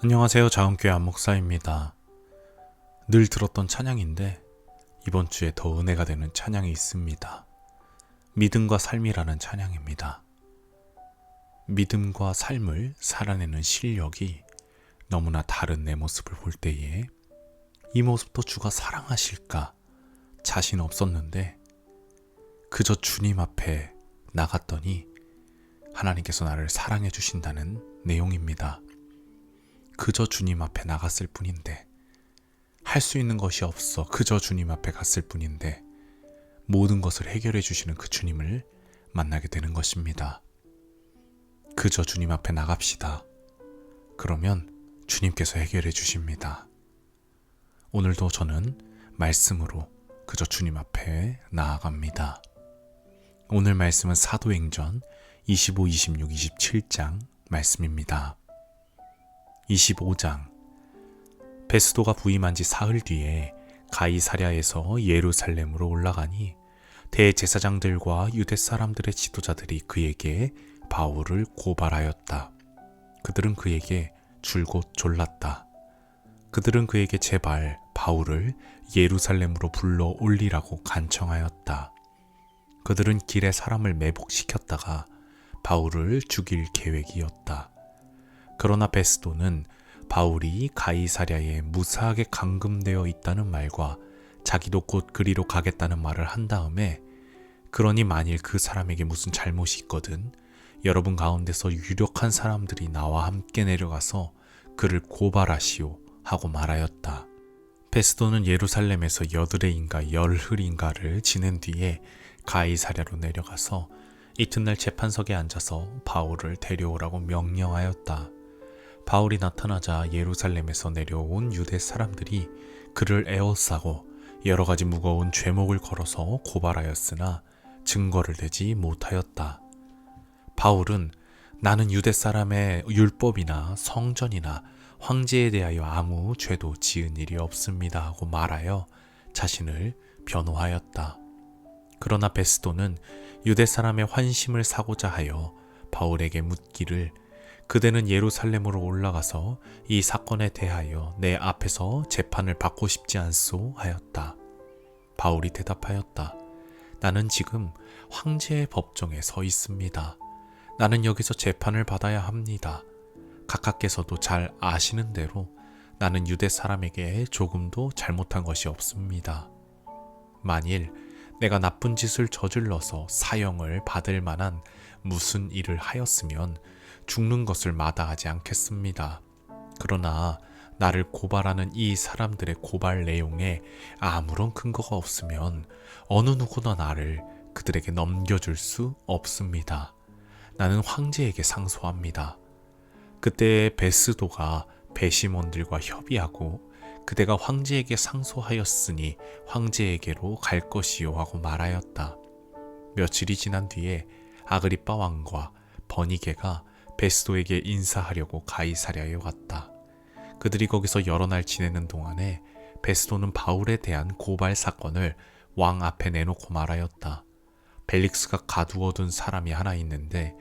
안녕하세요. 자은교회 안목사입니다. 늘 들었던 찬양인데 이번 주에 더 은혜가 되는 찬양이 있습니다. 믿음과 삶이라는 찬양입니다. 믿음과 삶을 살아내는 실력이 너무나 다른 내 모습을 볼 때에 이 모습도 주가 사랑하실까 자신 없었는데 그저 주님 앞에 나갔더니 하나님께서 나를 사랑해 주신다는 내용입니다. 그저 주님 앞에 나갔을 뿐인데 할 수 있는 것이 없어 그저 주님 앞에 갔을 뿐인데 모든 것을 해결해 주시는 그 주님을 만나게 되는 것입니다. 그저 주님 앞에 나갑시다. 그러면 주님께서 해결해 주십니다. 오늘도 저는 말씀으로 그저 주님 앞에 나아갑니다. 오늘 말씀은 사도행전 25, 26, 27장 말씀입니다. 25장 베스도가 부임한 지 사흘 뒤에 가이사랴에서 예루살렘으로 올라가니 대제사장들과 유대 사람들의 지도자들이 그에게 바울을 고발하였다. 그들은 그에게 줄곧 졸랐다. 그들은 그에게 제발 바울을 예루살렘으로 불러 올리라고 간청하였다. 그들은 길에 사람을 매복시켰다가 바울을 죽일 계획이었다. 그러나 베스도는 바울이 가이사랴에 무사하게 감금되어 있다는 말과 자기도 곧 그리로 가겠다는 말을 한 다음에 그러니 만일 그 사람에게 무슨 잘못이 있거든 여러분 가운데서 유력한 사람들이 나와 함께 내려가서 그를 고발하시오 하고 말하였다. 베스도는 예루살렘에서 여드레인가 열흘인가를 지낸 뒤에 가이사랴로 내려가서 이튿날 재판석에 앉아서 바울을 데려오라고 명령하였다. 바울이 나타나자 예루살렘에서 내려온 유대 사람들이 그를 에워싸고 여러 가지 무거운 죄목을 걸어서 고발하였으나 증거를 대지 못하였다. 바울은 나는 유대 사람의 율법이나 성전이나 황제에 대하여 아무 죄도 지은 일이 없습니다 하고 말하여 자신을 변호하였다. 그러나 베스도는 유대 사람의 환심을 사고자 하여 바울에게 묻기를 그대는 예루살렘으로 올라가서 이 사건에 대하여 내 앞에서 재판을 받고 싶지 않소 하였다. 바울이 대답하였다. 나는 지금 황제의 법정에 서 있습니다. 나는 여기서 재판을 받아야 합니다. 각하께서도 잘 아시는 대로 나는 유대 사람에게 조금도 잘못한 것이 없습니다. 만일 내가 나쁜 짓을 저질러서 사형을 받을 만한 무슨 일을 하였으면 죽는 것을 마다하지 않겠습니다. 그러나 나를 고발하는 이 사람들의 고발 내용에 아무런 근거가 없으면 어느 누구나 나를 그들에게 넘겨줄 수 없습니다. 나는 황제에게 상소합니다. 그때 베스도가 배심원들과 협의하고 그대가 황제에게 상소하였으니 황제에게로 갈 것이요 하고 말하였다. 며칠이 지난 뒤에 아그리빠 왕과 버니게가 베스도에게 인사하려고 가이사랴에 왔다. 그들이 거기서 여러 날 지내는 동안에 베스도는 바울에 대한 고발 사건을 왕 앞에 내놓고 말하였다. 벨릭스가 가두어둔 사람이 하나 있는데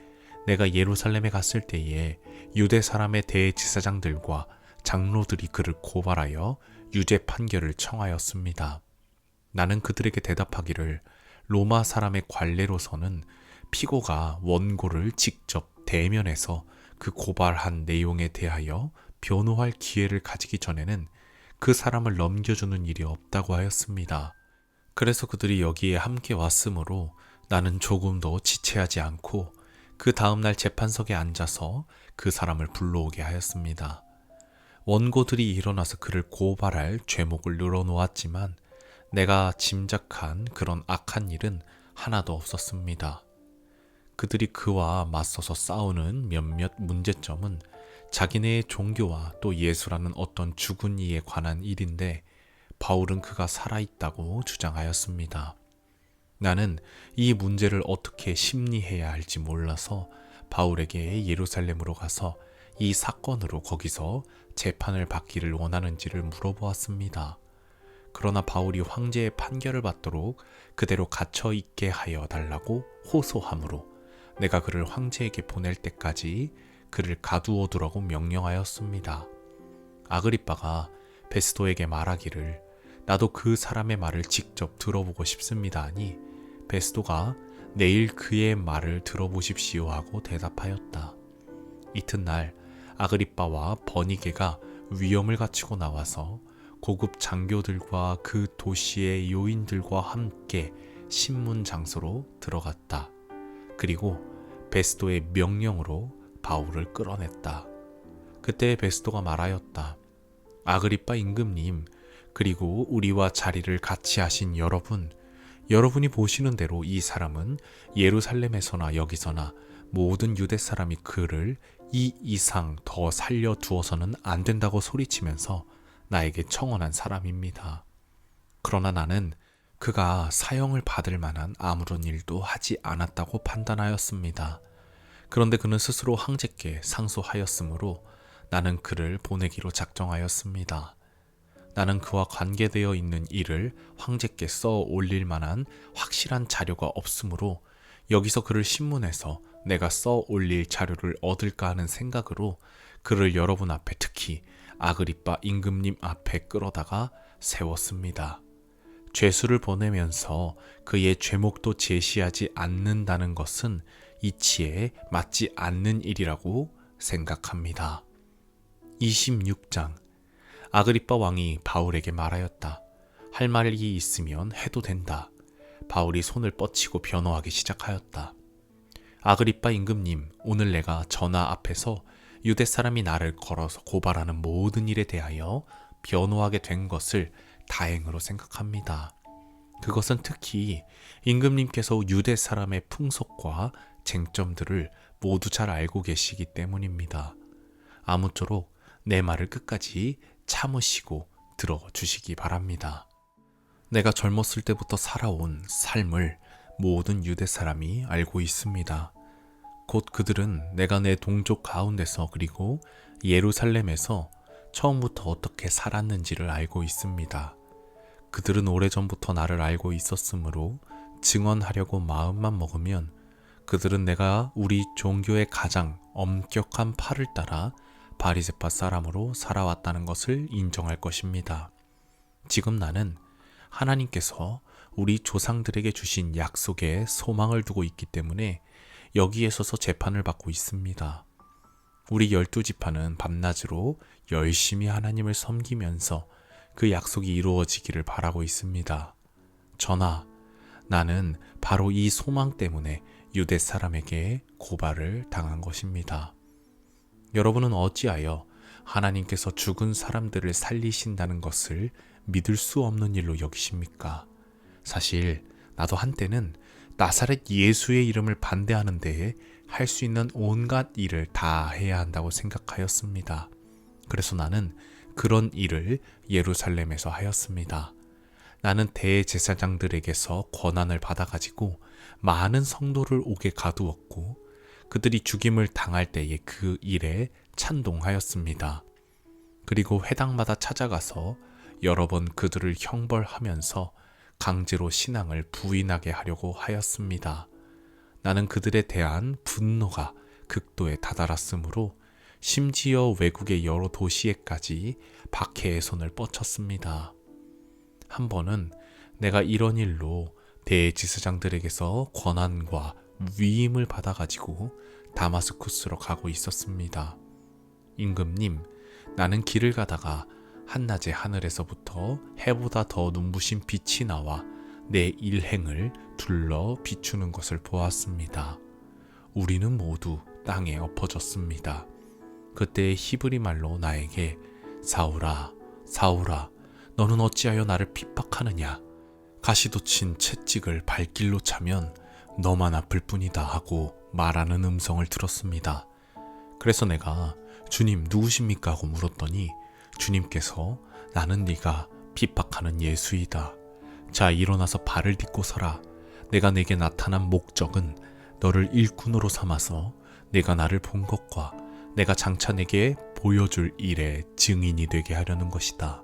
내가 예루살렘에 갔을 때에 유대 사람의 대제사장들과 장로들이 그를 고발하여 유죄 판결을 청하였습니다. 나는 그들에게 대답하기를 로마 사람의 관례로서는 피고가 원고를 직접 대면해서 그 고발한 내용에 대하여 변호할 기회를 가지기 전에는 그 사람을 넘겨주는 일이 없다고 하였습니다. 그래서 그들이 여기에 함께 왔으므로 나는 조금도 지체하지 않고 그 다음날 재판석에 앉아서 그 사람을 불러오게 하였습니다. 원고들이 일어나서 그를 고발할 죄목을 늘어놓았지만 내가 짐작한 그런 악한 일은 하나도 없었습니다. 그들이 그와 맞서서 싸우는 몇몇 문제점은 자기네의 종교와 또 예수라는 어떤 죽은 이에 관한 일인데 바울은 그가 살아있다고 주장하였습니다. 나는 이 문제를 어떻게 심리해야 할지 몰라서 바울에게 예루살렘으로 가서 이 사건으로 거기서 재판을 받기를 원하는지를 물어보았습니다. 그러나 바울이 황제의 판결을 받도록 그대로 갇혀 있게 하여 달라고 호소하므로 내가 그를 황제에게 보낼 때까지 그를 가두어 두라고 명령하였습니다. 아그리빠가 베스도에게 말하기를 나도 그 사람의 말을 직접 들어보고 싶습니다 하니 베스도가 내일 그의 말을 들어보십시오 하고 대답하였다. 이튿날 아그리빠와 버니게가 위험을 갖추고 나와서 고급 장교들과 그 도시의 요인들과 함께 신문 장소로 들어갔다. 그리고 베스도의 명령으로 바울을 끌어냈다. 그때 베스도가 말하였다. 아그리빠 임금님, 그리고 우리와 자리를 같이 하신 여러분이 보시는 대로 이 사람은 예루살렘에서나 여기서나 모든 유대 사람이 그를 이 이상 더 살려두어서는 안 된다고 소리치면서 나에게 청원한 사람입니다. 그러나 나는 그가 사형을 받을 만한 아무런 일도 하지 않았다고 판단하였습니다. 그런데 그는 스스로 황제께 상소하였으므로 나는 그를 보내기로 작정하였습니다. 나는 그와 관계되어 있는 일을 황제께 써 올릴 만한 확실한 자료가 없으므로 여기서 그를 신문해서 내가 써 올릴 자료를 얻을까 하는 생각으로 그를 여러분 앞에, 특히 아그리빠 임금님 앞에 끌어다가 세웠습니다. 죄수를 보내면서 그의 죄목도 제시하지 않는다는 것은 이치에 맞지 않는 일이라고 생각합니다. 26장. 아그리빠 왕이 바울에게 말하였다. 할 말이 있으면 해도 된다. 바울이 손을 뻗치고 변호하기 시작하였다. 아그리빠 임금님, 오늘 내가 전하 앞에서 유대 사람이 나를 걸어서 고발하는 모든 일에 대하여 변호하게 된 것을 다행으로 생각합니다. 그것은 특히 임금님께서 유대 사람의 풍속과 쟁점들을 모두 잘 알고 계시기 때문입니다. 아무쪼록 내 말을 끝까지 참으시고 들어주시기 바랍니다. 내가 젊었을 때부터 살아온 삶을 모든 유대 사람이 알고 있습니다. 곧 그들은 내가 내 동족 가운데서 그리고 예루살렘에서 처음부터 어떻게 살았는지를 알고 있습니다. 그들은 오래전부터 나를 알고 있었으므로 증언하려고 마음만 먹으면 그들은 내가 우리 종교의 가장 엄격한 팔을 따라 바리새파 사람으로 살아왔다는 것을 인정할 것입니다. 지금 나는 하나님께서 우리 조상들에게 주신 약속에 소망을 두고 있기 때문에 여기에 서서 재판을 받고 있습니다. 우리 12지파는 밤낮으로 열심히 하나님을 섬기면서 그 약속이 이루어지기를 바라고 있습니다. 전하, 나는 바로 이 소망 때문에 유대 사람에게 고발을 당한 것입니다. 여러분은 어찌하여 하나님께서 죽은 사람들을 살리신다는 것을 믿을 수 없는 일로 여기십니까? 사실 나도 한때는 나사렛 예수의 이름을 반대하는 데에 할 수 있는 온갖 일을 다 해야 한다고 생각하였습니다. 그래서 나는 그런 일을 예루살렘에서 하였습니다. 나는 대제사장들에게서 권한을 받아가지고 많은 성도를 옥에 가두었고 그들이 죽임을 당할 때에 그 일에 찬동하였습니다. 그리고 회당마다 찾아가서 여러 번 그들을 형벌하면서 강제로 신앙을 부인하게 하려고 하였습니다. 나는 그들에 대한 분노가 극도에 다다랐으므로 심지어 외국의 여러 도시에까지 박해의 손을 뻗쳤습니다. 한 번은 내가 이런 일로 대제사장들에게서 권한과 위임을 받아가지고 다마스쿠스로 가고 있었습니다. 임금님, 나는 길을 가다가 한낮에 하늘에서부터 해보다 더 눈부신 빛이 나와 내 일행을 둘러 비추는 것을 보았습니다. 우리는 모두 땅에 엎어졌습니다. 그때 히브리 말로 나에게 사울아, 사울아, 너는 어찌하여 나를 핍박하느냐? 가시도 친 채찍을 발길로 차면 너만 아플 뿐이다 하고 말하는 음성을 들었습니다. 그래서 내가 주님 누구십니까? 하고 물었더니 주님께서 나는 네가 핍박하는 예수이다. 자, 일어나서 발을 딛고 서라. 내가 내게 나타난 목적은 너를 일꾼으로 삼아서 내가 나를 본 것과 내가 장차 내게 보여줄 일의 증인이 되게 하려는 것이다.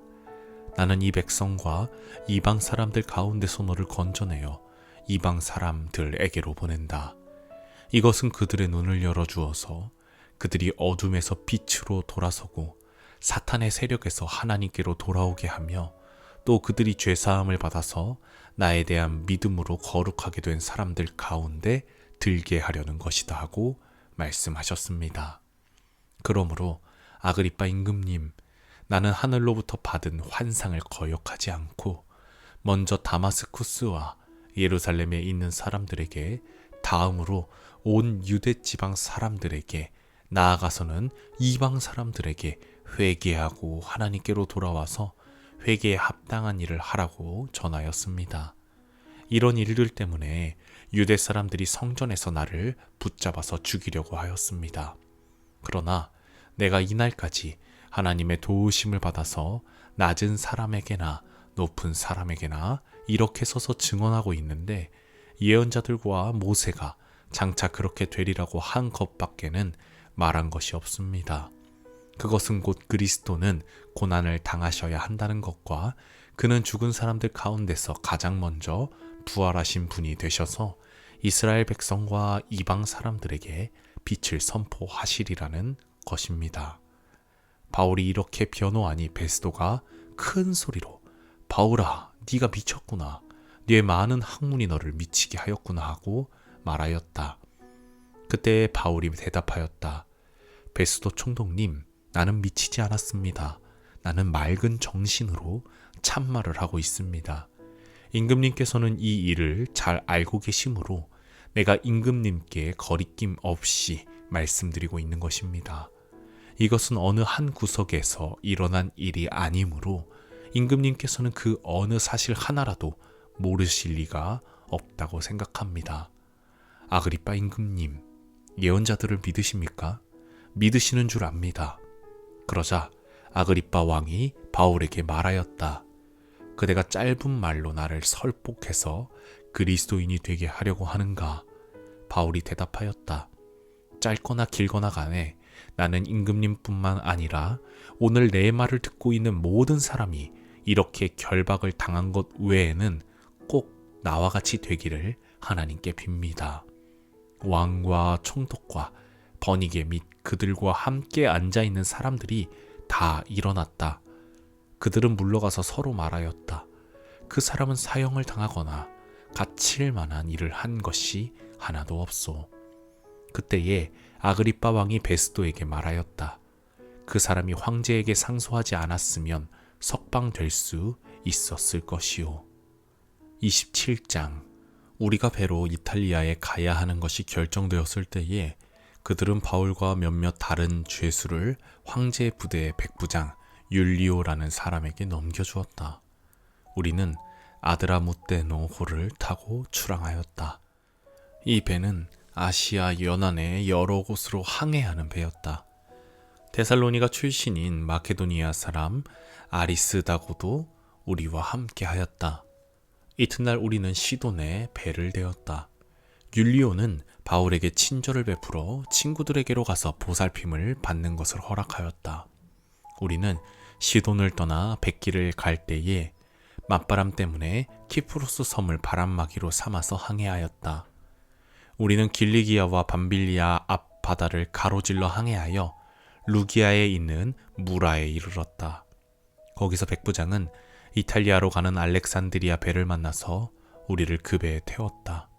나는 이 백성과 이방 사람들 가운데서 너를 건져내어 이방 사람들에게로 보낸다. 이것은 그들의 눈을 열어주어서 그들이 어둠에서 빛으로 돌아서고 사탄의 세력에서 하나님께로 돌아오게 하며 또 그들이 죄사함을 받아서 나에 대한 믿음으로 거룩하게 된 사람들 가운데 들게 하려는 것이다 하고 말씀하셨습니다. 그러므로 아그리빠 임금님, 나는 하늘로부터 받은 환상을 거역하지 않고 먼저 다마스쿠스와 예루살렘에 있는 사람들에게, 다음으로 온 유대 지방 사람들에게, 나아가서는 이방 사람들에게 회개하고 하나님께로 돌아와서 회개에 합당한 일을 하라고 전하였습니다. 이런 일들 때문에 유대 사람들이 성전에서 나를 붙잡아서 죽이려고 하였습니다. 그러나 내가 이날까지 하나님의 도우심을 받아서 낮은 사람에게나 높은 사람에게나 이렇게 서서 증언하고 있는데, 예언자들과 모세가 장차 그렇게 되리라고 한 것밖에는 말한 것이 없습니다. 그것은 곧 그리스도는 고난을 당하셔야 한다는 것과 그는 죽은 사람들 가운데서 가장 먼저 부활하신 분이 되셔서 이스라엘 백성과 이방 사람들에게 빛을 선포하시리라는 것입니다. 바울이 이렇게 변호하니 베스도가 큰 소리로 바울아, 네가 미쳤구나. 네 많은 학문이 너를 미치게 하였구나 하고 말하였다. 그때 바울이 대답하였다. 베스도 총독님, 나는 미치지 않았습니다. 나는 맑은 정신으로 참말을 하고 있습니다. 임금님께서는 이 일을 잘 알고 계시므로 내가 임금님께 거리낌 없이 말씀드리고 있는 것입니다. 이것은 어느 한 구석에서 일어난 일이 아니므로 임금님께서는 그 어느 사실 하나라도 모르실 리가 없다고 생각합니다. 아그리빠 임금님, 예언자들을 믿으십니까? 믿으시는 줄 압니다. 그러자 아그리빠 왕이 바울에게 말하였다. 그대가 짧은 말로 나를 설복해서 그리스도인이 되게 하려고 하는가? 바울이 대답하였다. 짧거나 길거나 간에 나는 임금님뿐만 아니라 오늘 내 말을 듣고 있는 모든 사람이 이렇게 결박을 당한 것 외에는 꼭 나와 같이 되기를 하나님께 빕니다. 왕과 총독과 번이게 및 그들과 함께 앉아있는 사람들이 다 일어났다. 그들은 물러가서 서로 말하였다. 그 사람은 사형을 당하거나 갇힐 만한 일을 한 것이 하나도 없소. 그때에 아그리빠 왕이 베스도에게 말하였다. 그 사람이 황제에게 상소하지 않았으면 석방될 수 있었을 것이오. 27장. 우리가 배로 이탈리아에 가야 하는 것이 결정되었을 때에 그들은 바울과 몇몇 다른 죄수를 황제의 부대의 백부장 율리오라는 사람에게 넘겨주었다. 우리는 아드라무테노호를 타고 출항하였다. 이 배는 아시아 연안의 여러 곳으로 항해하는 배였다. 데살로니가 출신인 마케도니아 사람 아리스다고도 우리와 함께 하였다. 이튿날 우리는 시돈에 배를 대었다. 율리오는 바울에게 친절을 베풀어 친구들에게로 가서 보살핌을 받는 것을 허락하였다. 우리는 시돈을 떠나 백기를 갈 때에 맞바람 때문에 키프로스 섬을 바람막이로 삼아서 항해하였다. 우리는 길리기아와 밤빌리아 앞 바다를 가로질러 항해하여 루기아에 있는 무라에 이르렀다. 거기서 백부장은 이탈리아로 가는 알렉산드리아 배를 만나서 우리를 그 배에 태웠다.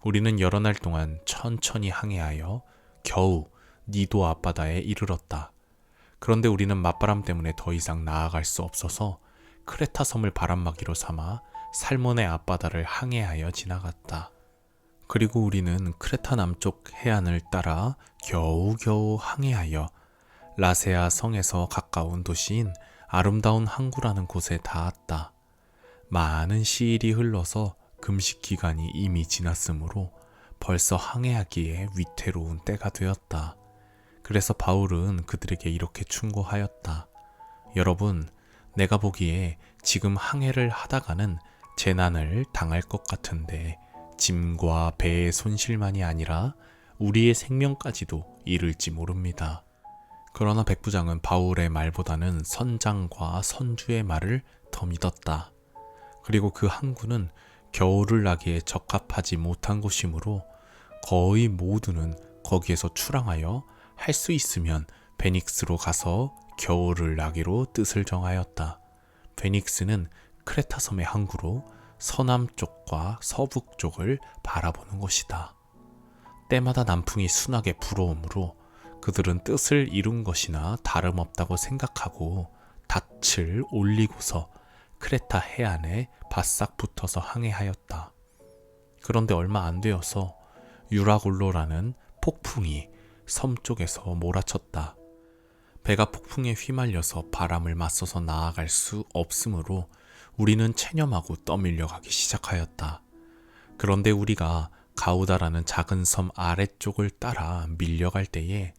우리는 여러 날 동안 천천히 항해하여 겨우 니도 앞바다에 이르렀다. 그런데 우리는 맞바람 때문에 더 이상 나아갈 수 없어서 크레타 섬을 바람막이로 삼아 살몬의 앞바다를 항해하여 지나갔다. 그리고 우리는 크레타 남쪽 해안을 따라 겨우겨우 항해하여 라세아 성에서 가까운 도시인 아름다운 항구라는 곳에 닿았다. 많은 시일이 흘러서 금식 기간이 이미 지났으므로 벌써 항해하기에 위태로운 때가 되었다. 그래서 바울은 그들에게 이렇게 충고하였다. 여러분, 내가 보기에 지금 항해를 하다가는 재난을 당할 것 같은데 짐과 배의 손실만이 아니라 우리의 생명까지도 이를지 모릅니다. 그러나 백부장은 바울의 말보다는 선장과 선주의 말을 더 믿었다. 그리고 그 항구는 겨울을 나기에 적합하지 못한 곳이므로 거의 모두는 거기에서 출항하여 할 수 있으면 베닉스로 가서 겨울을 나기로 뜻을 정하였다. 베닉스는 크레타 섬의 항구로 서남쪽과 서북쪽을 바라보는 곳이다. 때마다 남풍이 순하게 불어오므로 그들은 뜻을 이룬 것이나 다름없다고 생각하고 닻을 올리고서 크레타 해안에 바싹 붙어서 항해하였다. 그런데 얼마 안 되어서 유라굴로라는 폭풍이 섬 쪽에서 몰아쳤다. 배가 폭풍에 휘말려서 바람을 맞서서 나아갈 수 없으므로 우리는 체념하고 떠밀려 가기 시작하였다. 그런데 우리가 가우다라는 작은 섬 아래쪽을 따라 밀려갈 때에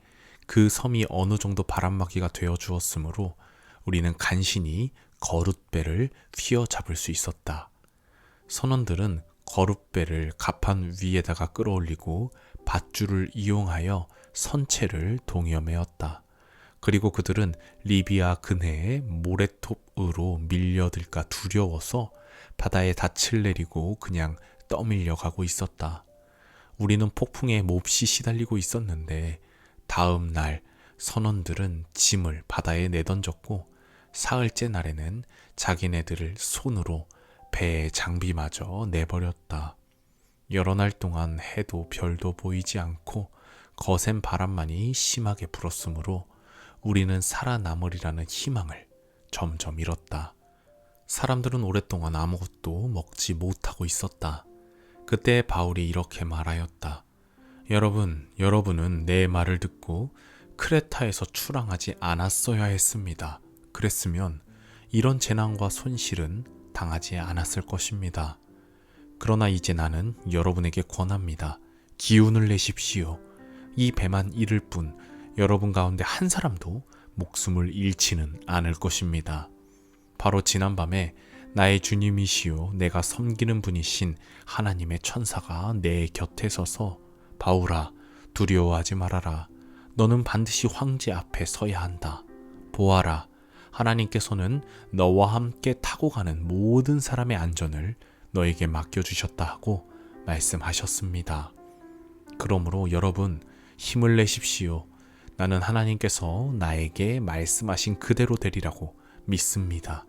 그 섬이 어느 정도 바람막이가 되어 주었으므로 우리는 간신히 거룻배를 휘어잡을 수 있었다. 선원들은 거룻배를 갑판 위에다가 끌어올리고 밧줄을 이용하여 선체를 동여매었다. 그리고 그들은 리비아 근해의 모래톱으로 밀려들까 두려워서 바다에 닻을 내리고 그냥 떠밀려 가고 있었다. 우리는 폭풍에 몹시 시달리고 있었는데 다음 날 선원들은 짐을 바다에 내던졌고 사흘째 날에는 자기네들을 손으로 배의 장비마저 내버렸다. 여러 날 동안 해도 별도 보이지 않고 거센 바람만이 심하게 불었으므로 우리는 살아남으리라는 희망을 점점 잃었다. 사람들은 오랫동안 아무것도 먹지 못하고 있었다. 그때 바울이 이렇게 말하였다. 여러분은 내 말을 듣고 크레타에서 출항하지 않았어야 했습니다. 그랬으면 이런 재난과 손실은 당하지 않았을 것입니다. 그러나 이제 나는 여러분에게 권합니다. 기운을 내십시오. 이 배만 잃을 뿐 여러분 가운데 한 사람도 목숨을 잃지는 않을 것입니다. 바로 지난밤에 나의 주님이시요 내가 섬기는 분이신 하나님의 천사가 내 곁에 서서 바울아 두려워하지 말아라. 너는 반드시 황제 앞에 서야 한다. 보아라 하나님께서는 너와 함께 타고 가는 모든 사람의 안전을 너에게 맡겨주셨다 하고 말씀하셨습니다. 그러므로 여러분 힘을 내십시오. 나는 하나님께서 나에게 말씀하신 그대로 되리라고 믿습니다.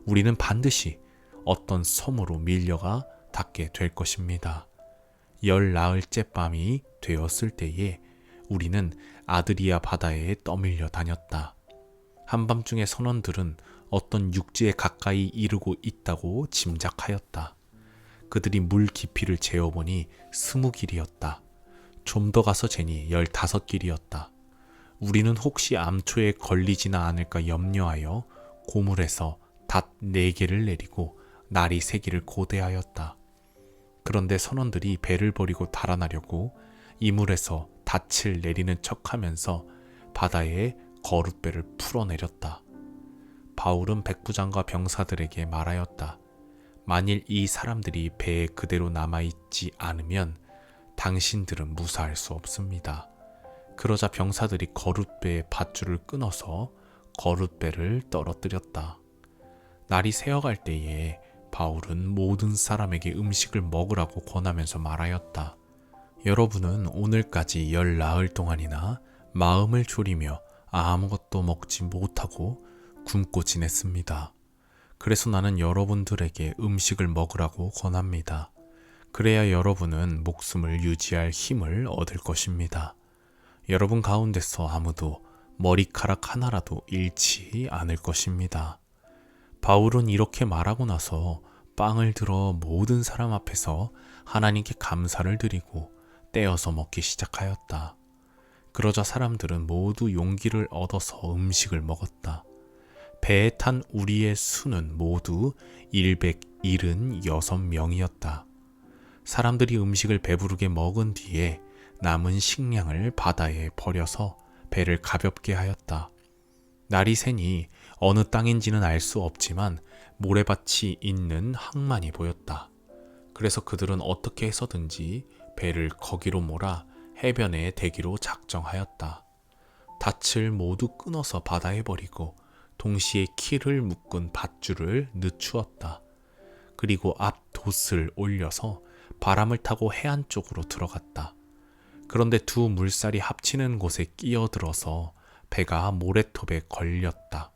우리는 반드시 어떤 섬으로 밀려가 닿게 될 것입니다. 10나흘째 밤이 되었을 때에 우리는 아드리아 바다에 떠밀려 다녔다. 한밤중에 선원들은 어떤 육지에 가까이 이르고 있다고 짐작하였다. 그들이 물 깊이를 재어보니 20길이었다. 좀 더 가서 재니 15길이었다. 우리는 혹시 암초에 걸리지나 않을까 염려하여 고물에서 닷 4개를 내리고 나리 3개를 고대하였다. 그런데 선원들이 배를 버리고 달아나려고 이물에서 닻을 내리는 척하면서 바다에 거룻배를 풀어내렸다. 바울은 백부장과 병사들에게 말하였다. 만일 이 사람들이 배에 그대로 남아있지 않으면 당신들은 무사할 수 없습니다. 그러자 병사들이 거룻배의 밧줄을 끊어서 거룻배를 떨어뜨렸다. 날이 새어갈 때에 바울은 모든 사람에게 음식을 먹으라고 권하면서 말하였다. 여러분은 오늘까지 10나흘 동안이나 마음을 졸이며 아무것도 먹지 못하고 굶고 지냈습니다. 그래서 나는 여러분들에게 음식을 먹으라고 권합니다. 그래야 여러분은 목숨을 유지할 힘을 얻을 것입니다. 여러분 가운데서 아무도 머리카락 하나라도 잃지 않을 것입니다. 바울은 이렇게 말하고 나서 빵을 들어 모든 사람 앞에서 하나님께 감사를 드리고 떼어서 먹기 시작하였다. 그러자 사람들은 모두 용기를 얻어서 음식을 먹었다. 배에 탄 우리의 수는 모두 176명이었다. 사람들이 음식을 배부르게 먹은 뒤에 남은 식량을 바다에 버려서 배를 가볍게 하였다. 날이 새니 어느 땅인지는 알 수 없지만 모래밭이 있는 항만이 보였다. 그래서 그들은 어떻게 해서든지 배를 거기로 몰아 해변에 대기로 작정하였다. 닻을 모두 끊어서 바다에 버리고 동시에 키를 묶은 밧줄을 늦추었다. 그리고 앞 돛을 올려서 바람을 타고 해안 쪽으로 들어갔다. 그런데 두 물살이 합치는 곳에 끼어들어서 배가 모래톱에 걸렸다.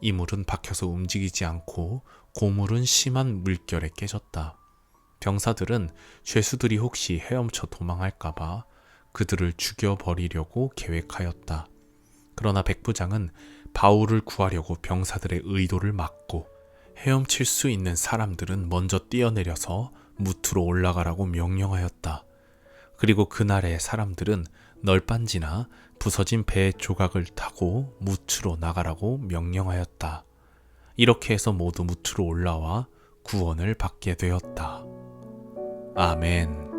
이물은 박혀서 움직이지 않고 고물은 심한 물결에 깨졌다. 병사들은 죄수들이 혹시 헤엄쳐 도망할까봐 그들을 죽여버리려고 계획하였다. 그러나 백부장은 바울을 구하려고 병사들의 의도를 막고 헤엄칠 수 있는 사람들은 먼저 뛰어내려서 무트로 올라가라고 명령하였다. 그리고 그날의 사람들은 널빤지나 부서진 배의 조각을 타고 무트로 나가라고 명령하였다. 이렇게 해서 모두 무트로 올라와 구원을 받게 되었다. 아멘.